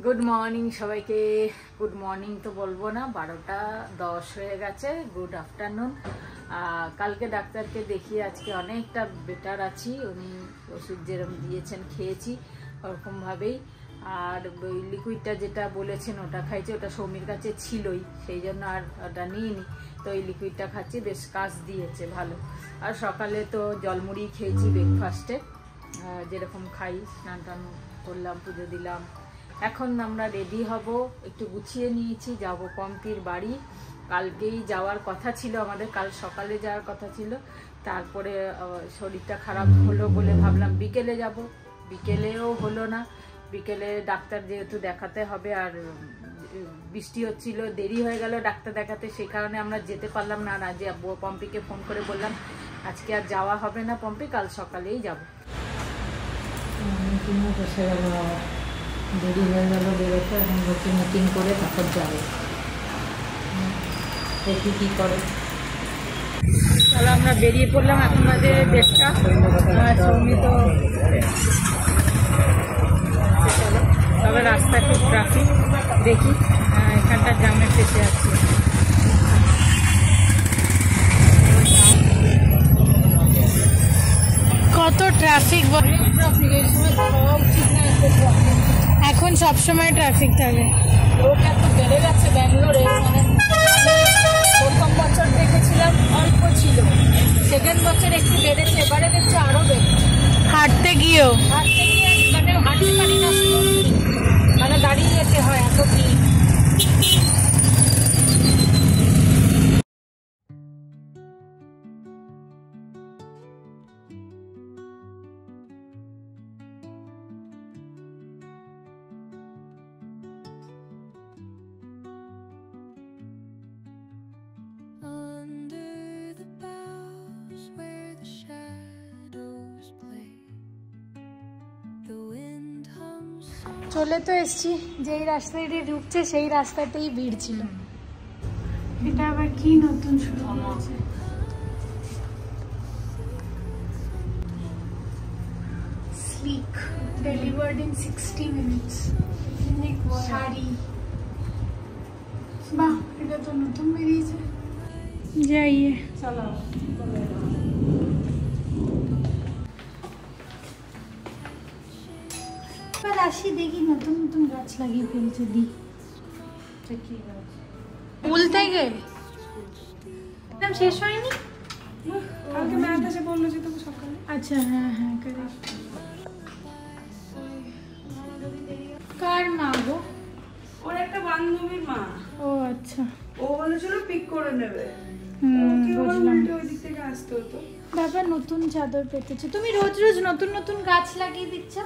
Good morning সবাইকে। Good morning তো বলবো না, 12টা 10 হয়ে গেছে। Good afternoon. কালকে ডাক্তারকে দেখিয়ে আজকে অনেকটা বেটার আছি। উনি ওষুধ যেরকম দিয়েছেন খেয়েছি ওরকমভাবেই। আর ওই লিকুইডটা যেটা বলেছেন ওটা খাইছি, ওটা সৌমির কাছে ছিলই, সেই জন্য আর ওটা নিইনি। তো এই লিকুইডটা খাচ্ছি, বেশ কাজ দিয়েছে ভালো। আর সকালে তো জলমুড়ি খেয়েছি ব্রেকফাস্টে, যেরকম খাই। স্নান টান করলাম, পুজো দিলাম। এখন আমরা রেডি হব, একটু গুছিয়ে নিয়েছি, যাব পম্পির বাড়ি। কালকেই যাওয়ার কথা ছিল আমাদের, কাল সকালে যাওয়ার কথা ছিল। তারপরে শরীরটা খারাপ হলো বলে ভাবলাম বিকেলে যাব, বিকেলেও হলো না। বিকেলে ডাক্তার যেহেতু দেখাতে হবে, আর বৃষ্টি হচ্ছিল, দেরি হয়ে গেল ডাক্তার দেখাতে, সেই কারণে আমরা যেতে পারলাম না। না যে পম্পিকে ফোন করে বললাম আজকে আর যাওয়া হবে না পম্পি, কাল সকালেই যাব। বসে গেল, দেরি হয়ে গেল বেরোতে। এখন বলছি মিটিং করে তারপর যাবে, দেখি কী করে। তাহলে আমরা বেরিয়ে পড়লাম। এখন বাজে 1:30। সৌমি তো চলো, তবে রাস্তায় খুব ট্রাফিক, দেখি এখানটা জামে ফেসে আছে। কত ট্রাফিক, এখন সবসময় ট্রাফিক থাকে। লোক এত বেড়ে গেছে ব্যাঙ্গালোরে, মানে প্রথম বছর দেখেছিলাম অল্প ছিল, সেকেন্ড বছর একটু বেড়েছে, এবারে দেখছি আরো বেড়েছে। হাঁটতে গিয়ে মানে হাঁটতে পারি না, মানে দাঁড়িয়ে যেতে হয়, এত ভিড়। চলে তো এসছি, যেই রাস্তায় ঢুকছে সেই রাস্তাতেই ভিড় ছিল। এটা আবার কি নতুন শুরু হয়েছে? Slick delivered in 60 minutes। Sari, বাহ, এটা তো নতুন বেরিয়েছে। যাইয়ে চলো আসি, দেখি নতুন নতুন গাছ লাগিয়ে ফেলছে। দি ফুল থেকে একদম শেষ হয়নি, কালকে ম্যাথ আছে বললো যে তুমি সকালে। আচ্ছা, হ্যাঁ হ্যাঁ, কারেক্ট। কার মা গো? ওর একটা বান্ধবীর মা। ও আচ্ছা, ও বলেছিল পিক করে নেবে। বুঝলাম। ওই দিক থেকে আসতে হতো। বাবা নতুন চাদর পেতেছো তুমি, রোজ রোজ নতুন নতুন গাছ লাগিয়ে দিচ্ছ।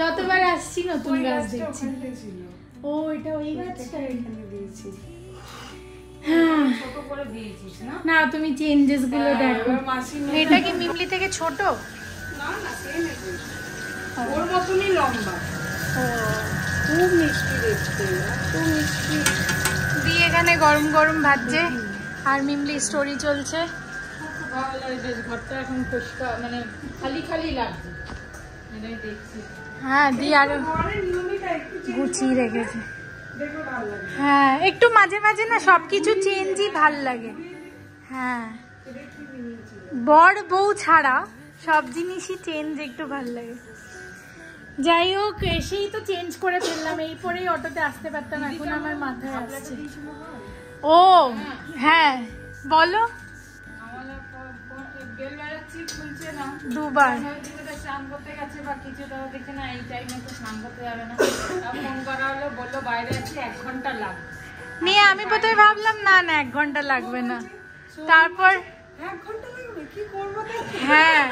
যতবার আসছি নতুন গাছ দেখছি। ও এটা ওই গাছটা এখানে দিয়েছি। হ্যাঁ, ছোট করে দিয়েছিস না? না তুমি চেঞ্জেস গুলো দেখো। এটা কি মিমলি থেকে ছোট? না না, সেম একই, ওর মতনই লম্বা। ও খুব মিষ্টি দেখতে, খুব মিষ্টি। দিয়ে এখানে গরম গরম ভাজছে আর মিমলি স্টোরি চলছে। খুব ভালো লাগে, বেশ ঘরটা এখন পরিষ্কার, মানে খালি খালি লাগছে। এটাই দেখছি। হ্যাঁ, দিয়ে আর গুছিয়ে রেখেছে। হ্যাঁ, একটু মাঝে মাঝে না সবকিছু চেঞ্জই ভাল লাগে। হ্যাঁ, বর বউ ছাড়া সব জিনিসই চেঞ্জ একটু ভাল লাগে। যাই হোক, এসেই তো চেঞ্জ করে ফেললাম, এই পরেই অটোতে আসতে পারতাম, এখন আমার মাথায় আসছে। ও হ্যাঁ, বলো। দুবার স্নান করতে গেছে বা কিছু, তারা দেখে না এই টাইমে তো স্নান করতে যাবে না। ফোন করা হলো, বললো বাইরে আছি, 1 ঘন্টা লাগবে। নিয়ে আমি প্রথমে ভাবলাম না না 1 ঘন্টা লাগবে না, তারপর 1 ঘন্টা লাগবে, কি করবো? হ্যাঁ,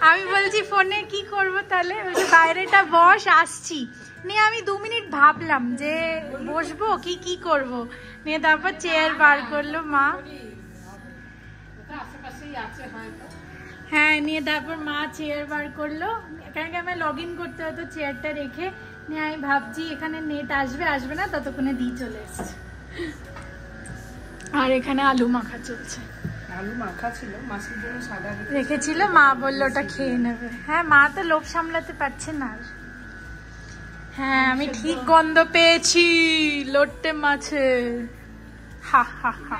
আমি বলছি ফোনে কি করবো তাহলে, বাইরেটা বস, আসছি। নিয়ে আমি 2 মিনিট ভাবলাম যে বসবো কি কি করব, নিয়ে তারপর চেয়ার বার করলো মা। আশেপাশেই আছে হয়তো। হ্যাঁ, নিয়ে তারপর মা চেয়ার বার করলো, কারণ আমার লগ ইন করতে হতো চেয়ারটা রেখে। নিয়ে আমি ভাবছি এখানে নেট আসবে আসবে না, ততক্ষণে দিয়ে চলে এসছে। আর এখানে আলু মাখা চলছে। আলু মাখা ছিল, মাছের জন্য সাদা রেখেছিল, মা বললো ওটা খেয়ে নেবে। হ্যাঁ, মা তো লোভ সামলাতে পারছে না আর। হ্যাঁ আমি ঠিক গন্ধ পেয়েছি লোটে মাছের। হা হা হা।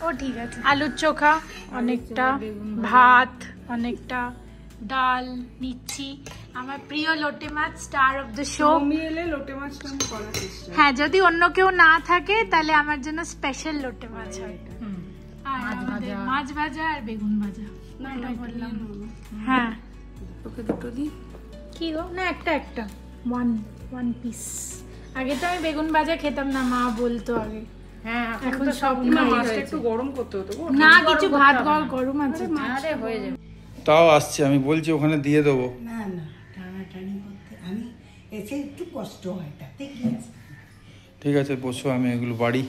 ও ঠিক আছে। আলুর চোখা অনেকটা, ভাত অনেকটা, ডাল নিচ্ছি। আমার প্রিয় লোটে মাছ, স্টার অফ দ্য শো। হ্যাঁ যদি অন্য কেউ না থাকে তাহলে আমার জন্য স্পেশাল লোটে মাছ হয়। আর আমাদের মাছ ভাজা আর বেগুন ভাজা। বললাম হ্যাঁ ওকে দুটো দিই। কি গো না একটা একটা ওয়ান পিস। আগে তো আমি বেগুন ভাজা খেতাম না, মা বলতো আগে। হ্যাঁ এখন সব মাছটা একটু গরম করতে হতো গো। না কিছু ভাত গরম আছে। আরে হয়ে যাবে। তাও আসছে, আমি বলছি ওখানে দিয়ে দেবো। না না টানাটানি করতে আমি এসে একটু কষ্ট হয়, তাতে কি আছে। ঠিক আছে বসো, আমি এগুলো বাড়ি।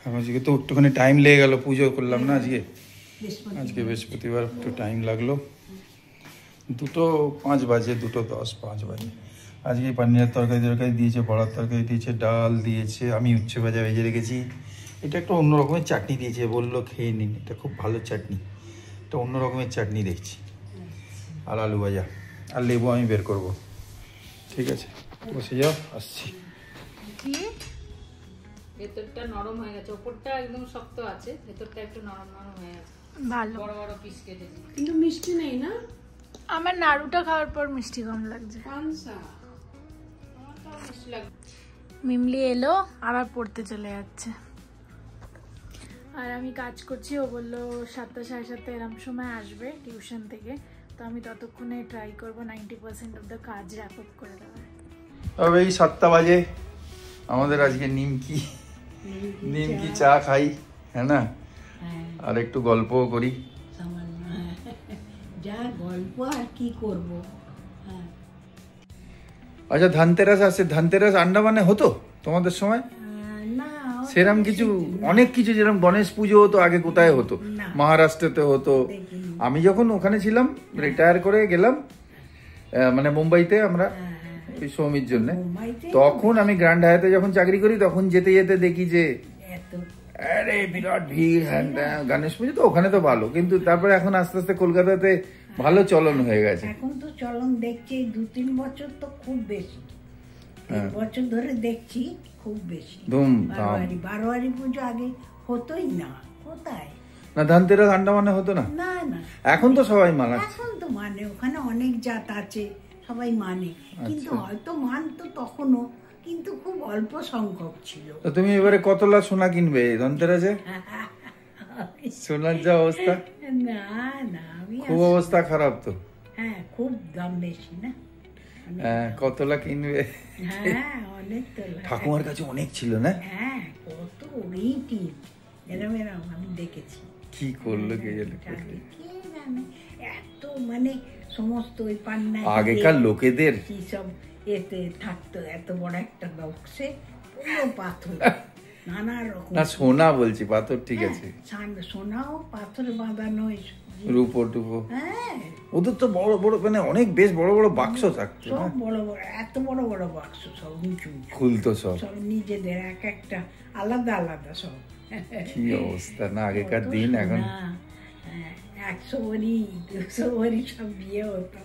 আজকে তো একটুখানি টাইম লেগে গেল, পুজো করলাম না আজকে বৃহস্পতিবার, একটু টাইম লাগলো। 2:05 বাজে, 2:10 বাজে। আজকে পানিরের তরকারি দিয়েছে, বড়ার তরকারি দিয়েছে, ডাল দিয়েছে, আমি উচ্ছে ভাজা ভেজে রেখেছি। এটা একটা অন্য রকমের চাটনি দিয়েছে, বললো খেয়ে নিন, এটা খুব ভালো চাটনি, এটা অন্য রকমের চাটনি দেখছি। আর আলু ভাজা আর লেবু আমি বের করব। ঠিক আছে বসে যাও, আসছি। ভেতরটা নরম হয়ে গেছে, উপরটা একদম শক্ত আছে, ভেতরটা একটু নরম নরম হয়ে গেছে। ভালো। বড় বড় পিস কেটেছি। কিন্তু মিষ্টি নেই না? আমার নাড়ুটা খাওয়ার পর মিষ্টি কম লাগছে। মিমলি এলো, আবার পড়তে চলে যাচ্ছে। আর আমি কাজ করছি, ও বললো 7টা 7:30 এরকম সময় আসবে টিউশন থেকে। তো আমি ততক্ষণে ট্রাই করবো 90% অফ দ্য কাজ র্যাপ আপ করে দেওয়ার। তবে এই 7টা বাজে আমাদের আজকে নিমকি চা খাই, হ্যাঁ না, আর একটু গল্পও করি। যা গল্প আর কি করব। আচ্ছা ধানতেরাস আছে, ধানতেরাস আন্ডামানে হতো তোমাদের সময়? না সেরকম কিছু অনেক কিছু, যেরকম গণেশ পুজো হতো আগে, কোথায় হতো? মহারাষ্ট্রতে হতো। আমি যখন ওখানে ছিলাম, রিটায়ার করে গেলাম মানে মুম্বাইতে আমরা ওই সৌমির জন্য, তখন আমি গ্র্যান্ড হায়াতে যখন চাকরি করি, তখন যেতে যেতে দেখি যে আরে বিরাট ভিড়, হ্যাঁ গণেশ পুজো তো ওখানে তো ভালো, কিন্তু তারপরে এখন আস্তে আস্তে কলকাতাতে ভালো চলন হয়ে গেছে। এখন তো চলন দেখছি 2-3 বছর তো খুব বেশি, 3 বছর ধরে দেখছি খুব বেশি। বারোয়ারি পুজো আগে হতোই না, কোথায় না ধানতেরাস আন্ডামানে হতো না? না না এখন তো সবাই মানাচ্ছে, এখন তো মানে ওখানে অনেক জাত আছে, সবাই মানে, কিন্তু হয়তো মানতো তখনও, কিন্তু খুব অল্প সংখ্যক ছিল। তো তুমি এবারে কতলা সোনা কিনবে ধানতেরাসে? সোনার যা অবস্থা, না না আমি খুব অবস্থা খারাপ তো। হ্যাঁ খুব দাম বেশি না। হ্যাঁ কতলা কিনবে? হ্যাঁ অনেক তোলা। ঠাকুমার কাছে অনেক ছিল না? হ্যাঁ কত রিটি এরম এরম আমি দেখেছি। কি করলো কে জানে, এত মানে সমস্ত ওই পান্না আগেকার লোকেদের কি সব এতে থাকতো, এত বড় একটা বক্সে পুরো পাথর, নানা রকম। না সোনা বলছি, পাথর ঠিক আছে, সোনাও পাথরে বাঁধানো, রূপো টুপো। হ্যাঁ ওদের তো বড় বড় মানে অনেক বেশ বড় বড় বাক্স থাকতো, সব বড় বড়, এত বড় বড় বাক্স, সব উঁচু খুলতো সব নিজেদের এক একটা আলাদা আলাদা সব। কি অবস্থা না আগেকার দিন। এখন 100 ভরি 200 ভরি সব বিয়ে হতো।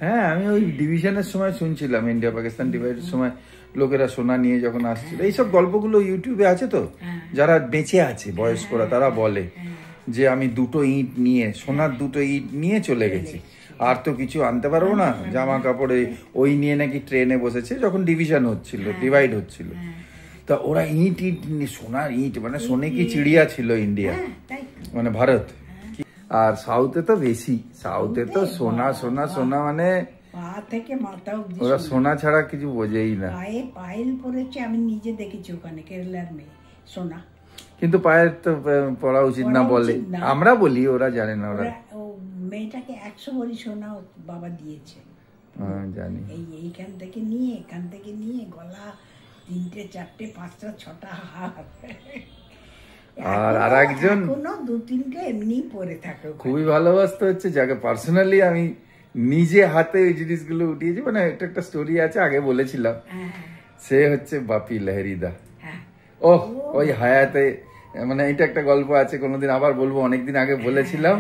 হ্যাঁ আমি ওই ডিভিশনের সময় শুনছিলাম, ইন্ডিয়া পাকিস্তান ডিভাইডের সময় লোকেরা সোনা নিয়ে যখন আসছিল, এইসব গল্পগুলো ইউটিউবে আছে তো, যারা বেঁচে আছে বয়স্করা তারা বলে যে আমি 2টো ইট নিয়ে, সোনার 2টো ইট নিয়ে চলে গেছি, আর তো কিছু আনতে পারবো না, জামা কাপড়ে ওই নিয়ে নাকি ট্রেনে বসেছে যখন ডিভিশন হচ্ছিল, ডিভাইড হচ্ছিল, তা ওরা ইট সোনার ইট, মানে সোনে কি চিড়িয়া ছিল ইন্ডিয়া মানে ভারত। আর সাউথে তো বেশি, সাউথে তো সোনা সোনা সোনা, মানে পা থেকে মাথা অবধি ওরা সোনা ছাড়া কিছু বোঝেই না। পায়ে পাইল পরেছে, আমি নিজে দেখেছি ওখানে কেরালার মেয়ে সোনা, কিন্তু পায়ের তো পড়া উচিত না বলে আমরা বলি, ওরা জানে না। ওরা ও মেয়েটাকে 100 ভরি সোনা বাবা দিয়েছে, জানি। এইখান থেকে নিয়ে, এখান থেকে নিয়ে গলা 3টে 4টে 5টা 6টা হাত, আর আরেকজন 2-3টে এমনি পরে থাকে। খুবই ভালোবাসতে হচ্ছে, যাকে পার্সোনালি আমি নিজে হাতে ওই জিনিসগুলো উঠিয়েছি, মানে একটা একটা স্টোরি আছে আগে বলেছিলাম, সে হচ্ছে বাপি লাহিড়িদা। ওই হায়াতে, মানে এটা একটা গল্প আছে, কোনোদিন আবার বলবো, অনেকদিন আগে বলেছিলাম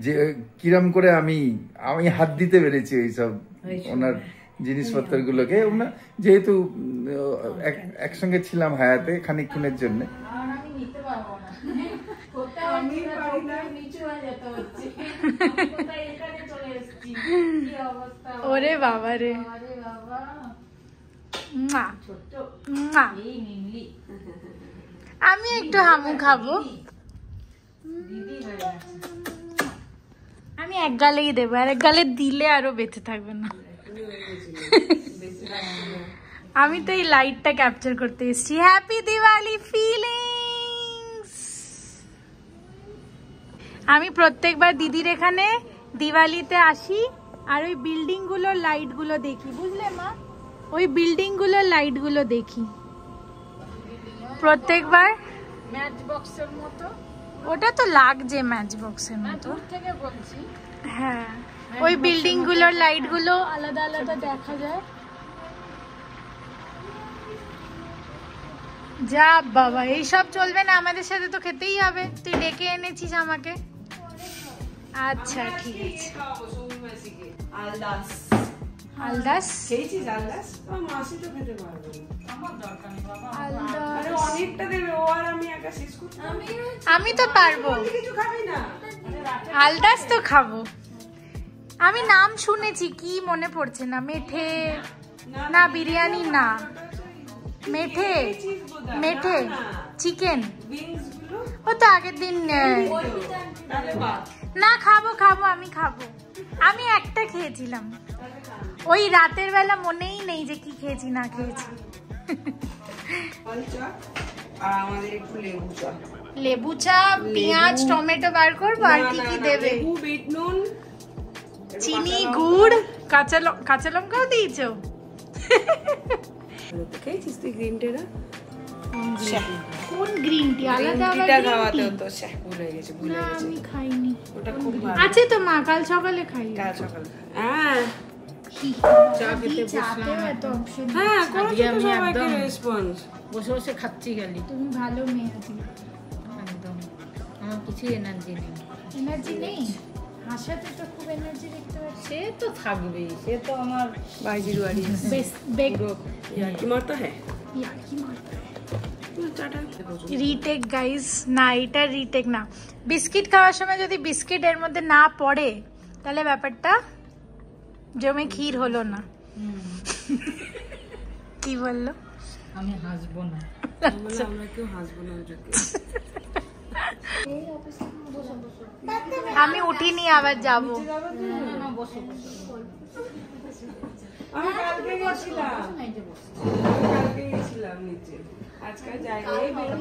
যে কিরম করে আমি হাত দিতে পেরেছি ওইসব ওনার জিনিসপত্র গুলোকে, যেহেতু একসঙ্গে ছিলাম হায়াতে খানিকক্ষণের জন্য। ওরে বাবা রে, আমি একটু হামু খাবো, আমি এক গালেই দেবো, আর এক গালে দিলে আরো বেঁচে থাকবে না। আমি তো এই লাইটটা ক্যাপচার করতে এসেছি। Happy Diwali feelings. আমি প্রত্যেকবার দিদির এখানে দিওয়ালিতে আসি আর ওই বিল্ডিং গুলোর লাইট গুলো দেখি, বুঝলে মা? ওই বিল্ডিং গুলোর লাইট গুলো দেখি প্রত্যেকবার। ম্যাচ বক্সের মতো ওটা তো লাগছে ম্যাচ বক্সের মতো, দূর থেকে বলছি। হ্যাঁ, ওই বিল্ডিং গুলোর লাইট গুলো আলাদা আলাদা দেখা যায়। যা বাবা, এইসব চলবে না, আমাদের সাথে তো খেতেই হবে। তুই ডেকে এনেছিস আমাকে। আচ্ছা ঠিক আছে। আলদাস খেয়েছিস? আলদাস আমার মাসি তো খেতে পারবে না। আমার দরকার নেই বাবা। আরে অনেকটা দেবে, ও আর আমি একা শেষ করতে আমি তো পারবো। কিছু খাবি না? আলদাস তো খাবো। আমি নাম শুনেছি, কি মনে পড়ছে না। মেঠে না, বিরিয়ানি না, মেঠে মেঠে চিকেন, ও তো আগের দিন। না খাবো খাবো, আমি খাবো। আমি একটা খেয়েছিলাম, ওই রাতের বেলা মনেই নেই যে কি খেয়েছি না খেয়েছি। আর আমাদের একটু লেবু চা, লেবু চা, পেঁয়াজ টমেটো বার করবো, আর কি কি দেবে? লেবু, বিট নুন, চিনি, গুড়, কাঁচা লঙ্কাও দিয়েছো? খেয়েছিস তুই গ্রিন টিটা? কোন গ্রিন টি? আলাদা আবার টিটা green খাওয়াতে tea? হতো, ভুলে গেছি। না, আমি খাইনি। ওটা খুব ভালো। আছে তো মা, কাল সকালে খাই। কাল সকালে হ্যাঁ চাতেও এত অপশন। হ্যাঁ, করেছি তো আমি সবাইকে একদম রেসপন্স। বসে বসে খাচ্ছি খালি। তুমি ভালো মেয়ে আছো। একদম আমার কিছু এনার্জি নেই। এনার্জি নেই? হাসাতে তো খুব এনার্জি দেখতে পাচ্ছি। সে তো থাকবেই, সে তো আমার বাইজির বাড়ি কি মারতো? হ্যাঁ রিটেক গাইস, না এটা রিটেক না। বিস্কিট খাওয়ার সময় যদি বিস্কিট এর মধ্যে না পড়ে তাহলে ব্যাপারটা জমে ক্ষীর হলো না। কি বললো? আমি হাসবো না। আমরা কেউ হাসবো না। আমি উঠিনি, আবার যাবো। না বসে বসে আমি কালকে গেছিলাম নিচে, আজকাল যাই মানে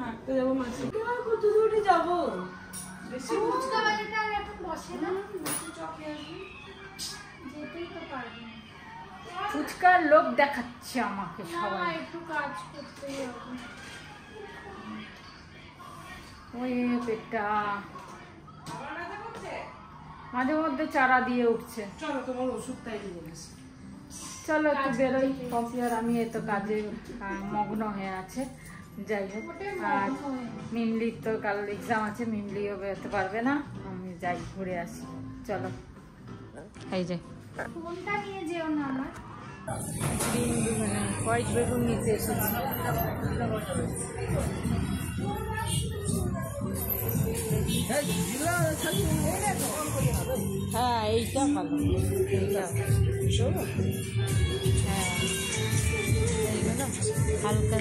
হাঁটতে যাবো মাসি। কত দূরে যাবো? বেশি ফুচকার লোক দেখাচ্ছে আমাকে সবাই। একটু কাজ করতে হবে। ওই পেটটা মাঝে মধ্যে চারা দিয়ে উঠছে। চলো তোমার ওষুধটাই নিয়ে গেছে। চলো একটু বেরোই। কফি আর আমি এত কাজে মগ্ন হয়ে আছে। যাই হোক, আর মিমলির তো কাল এক্সাম আছে, মিমলিও বেরোতে পারবে না। আমি যাই, ঘুরে আসি। চলো, এই যে ফোনটা নিয়ে যেও না আমার। হোয়াইট বেগুন নিতে এসেছি। হ্যাঁ, এইটা ভালো। এইটা হ্যাঁ, এইগুলো হালকা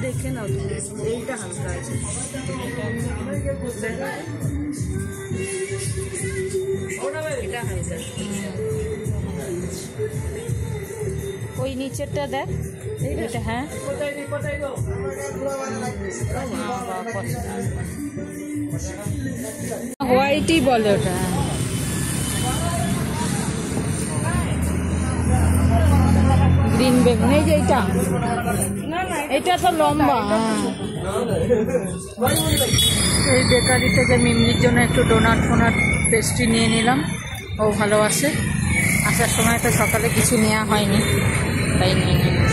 দেখে নাও তুমি। এইটা হালকা আছে, এটা হালকা। ওই নিচেরটা দেখ, এটা হ্যাঁ হোয়াইটই বলে ওটা। গ্রিন বেগুন, এই যে এইটা, এটা তো লম্বা। এই বেকারি থেকে মিমলির জন্য একটু ডোনাট ফোনাট পেস্ট্রি নিয়ে নিলাম, ও ভালোবাসে। আসার সময় তো সকালে কিছু নেওয়া হয়নি, তাই নিয়ে নিলাম।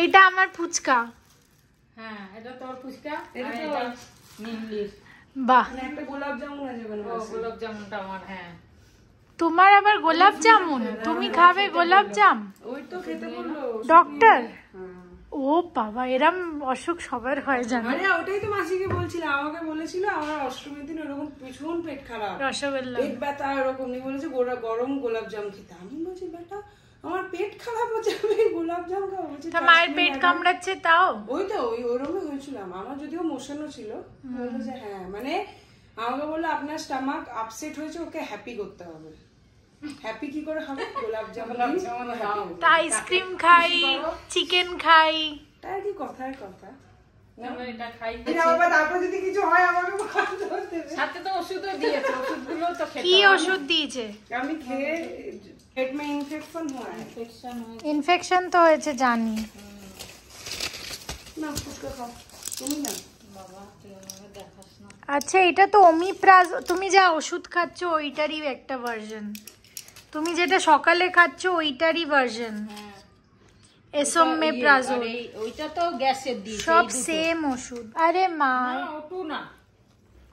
এইটা আমার ফুচকা। হ্যাঁ, এটা তোর ফুচকা, নিমলির। বাহ, একটা গোলাপ জামুন আছে ওখানে। ও গোলাপ জামুনটা আমার, হ্যাঁ। তোমার আবার গোলাপ জামুন? তুমি খাবে গোলাপ জাম? ওই তো খেতে বললো ডক্টর? ও বাবা, এরম অসুখ সবার হয় জানো। আরে ওটাই তো মাসিকে বলছিলাম, আমাকে বলেছিল আমার অষ্টমীর দিন ওরকম ভীষণ পেট খারাপ, রসগোল্লা, পেট ব্যথা ওরকম নিয়ে বলেছে গরম গোলাপ জাম খেতে। আমি বলছি বেটা আমার পেট খারাপ হচ্ছে, আমি গোলাপ জাম খাবো? বলছি তা মায়ের পেট কামড়াচ্ছে তাও? ওই তো ওরকমই হয়েছিলাম আমার, যদিও মোশনও ছিল। বললো যে হ্যাঁ, মানে আমাকে বললো আপনার স্টমাক আপসেট হয়েছে, ওকে হ্যাপি করতে হবে। হ্যাপি কি করে হবে? গোলাপ জাম তা আইসক্রিম খাই, চিকেন খাই, তাই কি কথার কথা। এটা খাই। তারপর যদি কিছু হয় আমাকে সাথে তো ওষুধও দিয়েছে, ওষুধগুলো তো খেতে কি ওষুধ দিয়েছে? আমি খেয়ে পেট মে ইনফেকশন হয়। ইনফেকশন তো হয়েছে জানি। না ফুচকা খাও তুমি না। বাবা তুই আমাকে দেখাস না। আচ্ছা, এটা তো ওমিপ্রাজ, তুমি যা ওষুধ খাচ্ছ ওইটারই একটা ভার্সন। তুমি যেটা সকালে খাচ্ছ ওইটারই ভার্সন, এসোমেপ্রাজোল। ওইটা তো গ্যাসের দিয়েছে, সব সেম ওষুধ। আরে মা, ওটু না,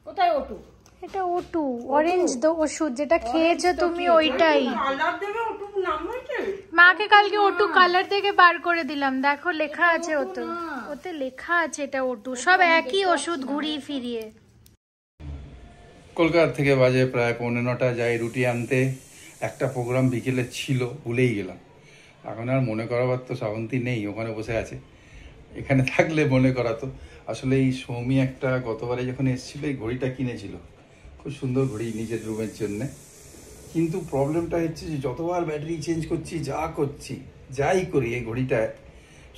কোথায় ওটু? এটা ওটু, অরেঞ্জ ওষুধ যেটা খেয়েছো তুমি ওইটাই। কালার দেবে ওটু নাম হয়েছে। মাকে কালকে ওটু কালার থেকে বার করে দিলাম, দেখো লেখা আছে ওতে লেখা আছে এটা ওটু। সব একই ওষুধ ঘুরিয়ে ফিরিয়ে। কলকাতা থেকে বাজে প্রায় 9:45, যাই রুটি আনতে। একটা প্রোগ্রাম বিকেলে ছিল, ভুলেই গেলাম। এখন আর মনে করাবার তো শ্রাবন্তী নেই, ওখানে বসে আছে। এখানে থাকলে মনে করাতো। আসলে এই সৌমি একটা গতবারে যখন এসেছিল এই ঘড়িটা কিনেছিল, খুব সুন্দর ঘড়ি নিজের রুমের জন্যে। কিন্তু প্রবলেমটা হচ্ছে যে যতবার ব্যাটারি চেঞ্জ করছি, যাই করি, এই ঘড়িটা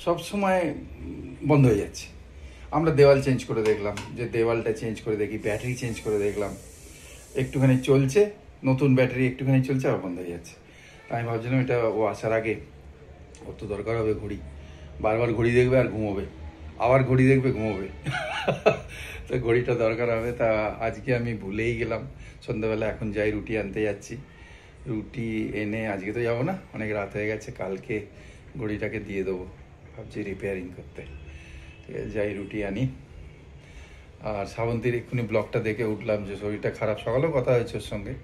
সবসময় বন্ধ হয়ে যাচ্ছে। আমরা দেওয়াল চেঞ্জ করে দেখলাম, যে দেওয়ালটা চেঞ্জ করে দেখি, ব্যাটারি চেঞ্জ করে দেখলাম, একটুখানি চলছে, নতুন ব্যাটারি একটুখানি চলছে, আবার বন্ধ হয়ে যাচ্ছে। আমি ভাবছিলাম এটা ও আসার আগে ওর তো দরকার হবে ঘড়ি, বারবার ঘড়ি দেখবে আর ঘুমোবে, আবার ঘড়ি দেখবে ঘুমোবে। তো ঘড়িটা দরকার হবে। তা আজকে আমি ভুলেই গেলাম সন্ধ্যাবেলা। এখন যাই রুটি আনতে যাচ্ছি, রুটি এনে আজকে তো যাবো না, অনেক রাত হয়ে গেছে, কালকে ঘড়িটাকে দিয়ে দেবো ভাবছি রিপেয়ারিং করতে। ঠিক আছে, যাই রুটি আনি। আর শ্রাবন্তীর এক্ষুনি ব্লগটা দেখে উঠলাম যে শরীরটা খারাপ, সকালেও কথা হয়েছে ওর সঙ্গে,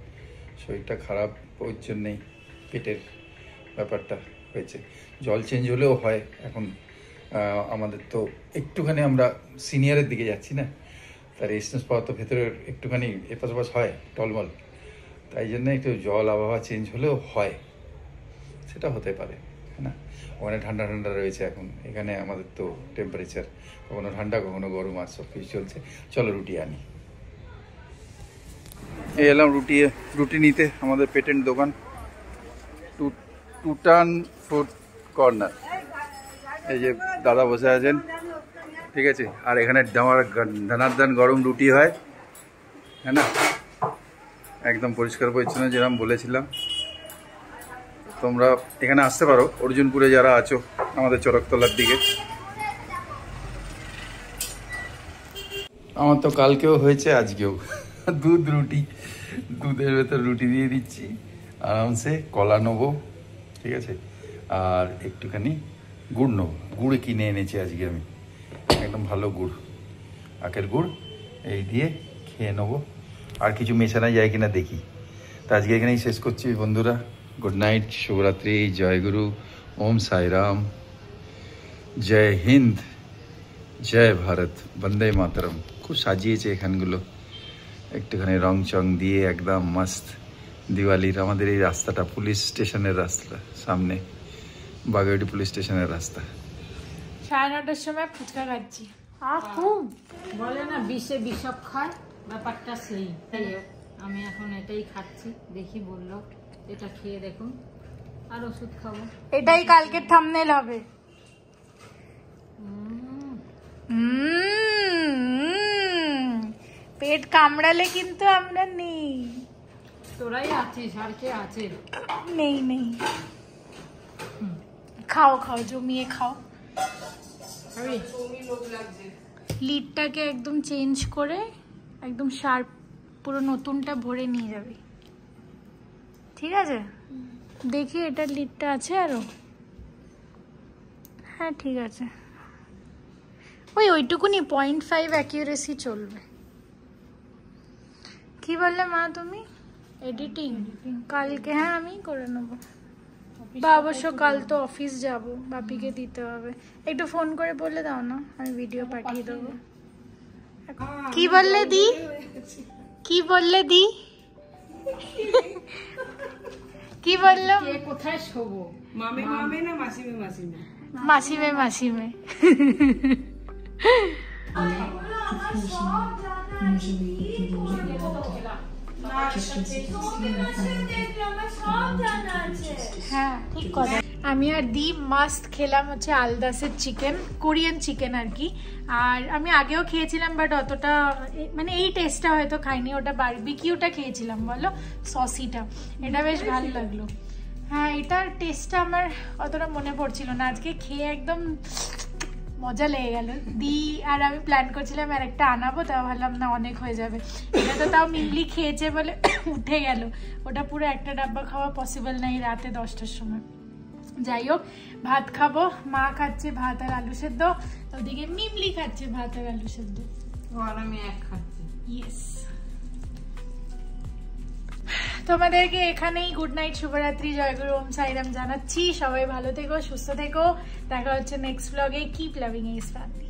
শরীরটা খারাপ ওর জন্যেই পেটের ব্যাপারটা হয়েছে। জল চেঞ্জ হলেও হয় এখন, আমাদের তো একটুখানি আমরা সিনিয়রের দিকে যাচ্ছি না, তার রেসনেস পাওয়া তো ভেতরের একটুখানি এপাশ ওপাশ হয়, টলমল, তাই জন্য একটু জল আবহাওয়া চেঞ্জ হলেও হয়, সেটা হতে পারে না। ওখানে ঠান্ডা ঠান্ডা রয়েছে এখন, এখানে আমাদের তো টেম্পারেচার কখনো ঠান্ডা কখনো গরম, আর সব কিছু চলছে। চলো রুটি আনি। এই এলাম রুটি নিতে, আমাদের পেটেন্ট দোকান টুটান ফুড কর্নার। এই যে দাদা বসে আছেন, ঠিক আছে। আর এখানে আমার দানাদান গরম রুটি হয়, হ্যাঁ না, একদম পরিষ্কার পরিচ্ছন্ন যেরকম বলেছিলাম। তোমরা এখানে আসতে পারো অর্জুনপুরে যারা আছো, আমাদের চরকতলার দিকে। আমার তো কালকেও হয়েছে, আজকেও রুটি, দুধের ভেতর রুটি দিয়ে দিচ্ছি আরামসে। কলা নেবো, ঠিক আছে, আর একটুখানি গুড় নেবো। গুড় কিনে এনেছি আজকে আমি, একদম ভালো গুড়, আখের গুড়। এই দিয়ে খেয়ে নেবো, আর কিছু মেশানো যায় কিনা দেখি। তো আজকে এখানেই শেষ করছি বন্ধুরা। গুড নাইট, শুভরাত্রি, জয় গুরু, ওম সাইরাম, জয় হিন্দ, জয় ভারত, বন্দে মাতরম। খুব সাজিয়েছে এখানগুলো, একটুখানি রং চং দিয়ে একদম মস্ত দিওয়ালির। আমাদের এই রাস্তাটা পুলিশ স্টেশনের রাস্তা, সামনে বাগেরহাটি পুলিশ স্টেশনের রাস্তা। 9:30টার সময় ফুচকা খাচ্ছি। খুব বলে না বিষে বিষপ খায়, ব্যাপারটা সেই। আমি এখন এটাই খাচ্ছি, দেখি বললো এটা খেয়ে দেখুন, আর ওষুধ খাবো। এটাই কালকের থাম্বনেল হবে। পেট কামড়ালে কিন্তু আমরা নেই, তোরাই আছিস, আর কে আছে? নেই। খাও জমিয়ে খাও। লিডটাকে একদম চেঞ্জ করে একদম শার্প, পুরো নতুনটা ভরে নিয়ে যাবি, ঠিক আছে? দেখি এটার লিডটা আছে আরো। হ্যাঁ ঠিক আছে, ওইটুকুনি 0.5 অ্যাকিউরেসি চলবে। কি বললে মা তুমি? এডিটিং কালকে? হ্যাঁ আমি করে নেবো। বা অবশ্য কাল তো অফিস যাব, বাপিকে দিতে হবে। একটু ফোন করে বলে দাও না, আমি ভিডিও পাঠিয়ে দেবো। কি বললে দি? কি বললে দি? কি বললো? কোথায় শোবো? মামে মামে না মাসিমে মাসিমে? মাসিমে মাসিমে। হ্যাঁ ঠিক কথা। আমি আর দি মাস্ট খেলাম হচ্ছে আলদাসের চিকেন, কোরিয়ান চিকেন আর কি। আর আমি আগেও খেয়েছিলাম বাট অতটা মানে এই টেস্টটা হয়তো খাইনি। ওটা বারবিকিউটা খেয়েছিলাম বলো, সসিটা, এটা বেশ ভালো লাগলো। হ্যাঁ এটার টেস্টটা আমার অতটা মনে পড়ছিল না, আজকে খেয়ে একদম মজা লেগে গেল। দি আর আমি প্ল্যান করছিলাম আর একটা আনাবো, তাও ভাবলাম না অনেক হয়ে যাবে। এটা তো তাও মিমলি খেয়েছে বলে উঠে গেল, ওটা পুরো একটা ডাব্বা খাওয়া পসিবল নাই রাতে 10টার সময়। যাই হোক ভাত খাবো, মা খাচ্ছে ভাত আর আলু সেদ্ধ, ওদিকে মিমলি খাচ্ছে ভাত আর আলু সেদ্ধ, আর আমি এক খাচ্ছি। ইয়েস। তোমাদেরকে এখানেই গুড নাইট, শুভরাত্রি, জয়গুরু, ওম সাইরাম জানাচ্ছি। সবাই ভালো থেকো, সুস্থ থেকো। দেখা হচ্ছে নেক্সট ব্লগে। কিপ লাভিং এইস ফ্যামিলি।